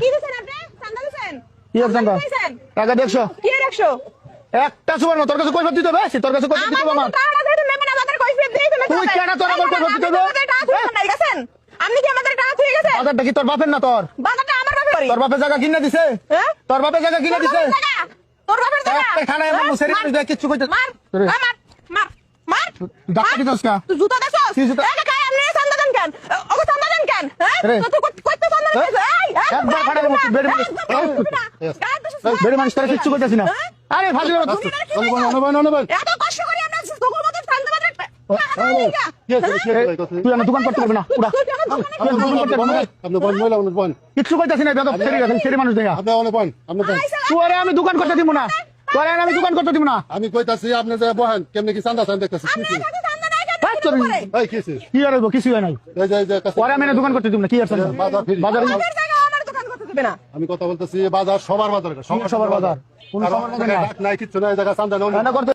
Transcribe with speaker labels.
Speaker 1: কি দিছেন আপনি? চান্দা দিছেন?
Speaker 2: কি এর চান্দা? টাকা 150
Speaker 1: কি এর 100?
Speaker 2: একটা সুবর্ণ তোর কাছে কৈফিয়ত দিতে হবে তোর কাছে কৈফিয়ত দিতে হবে আমার
Speaker 1: টাকা দিতে নেবে না আমাদের কৈফিয়ত দিতে হবে
Speaker 2: তুই কেন তোর আমার কৈফিয়ত দিতে হবে
Speaker 1: আপনি কি আমাদের টাকা থুয়ে গেছেন?
Speaker 2: বাজারটা কি তোর বাপের না তোর
Speaker 1: বাজারটা আমার বাপের বাড়ি।
Speaker 2: তোর বাপের জায়গা কিনে দিছে
Speaker 1: হ্যাঁ?
Speaker 2: তোর বাপের জায়গা কিনে দিছে
Speaker 1: তোর বাপের জায়গা?
Speaker 2: একটা খানায় আমার মুসেরি দিয়ে কিচ্ছু কইতে
Speaker 1: মার মার মার মার
Speaker 2: ডাক্তার দিছস না
Speaker 1: তুই জুতা দেছস?
Speaker 2: কি জুতা?
Speaker 1: এই কাকা আপনি চান্দা দেন কেন? ওকে চান্দা দেন কেন? হ্যাঁ?
Speaker 2: রে।
Speaker 1: তুই কইতে চান্দা দেন? এই
Speaker 2: একবার ফাটালে মুখ বেড়ে বেড়ে মানুষ তোরা কিচ্ছু কইতাছি না আরে ফাজিল
Speaker 1: এত কষ্ট করি আমরা তোর মতো চান্দা বাজার
Speaker 2: তুই আমার দোকান করতে পারবি না পুরা কিচ্ছু কইতাছি না বেদব ছেড়ে মানুষ দেখা তোরে আমি দোকান করতে দিব না তোরে আমি দোকান করতে দিব না
Speaker 3: আমি কইতাছি আপনি যে বহেন কেমনে কি চান্দা চান দেখতেছি
Speaker 2: কি আর হইব কিছু হয় নাই পরে আমি দোকান করতে দিব না কি আর বাজার
Speaker 3: আমি কথা বলতেছি বাজার সবার বাজার
Speaker 2: সবার বাজার কোন
Speaker 3: নাই কিচ্ছু নাই জায়গা চান্দা
Speaker 2: করতে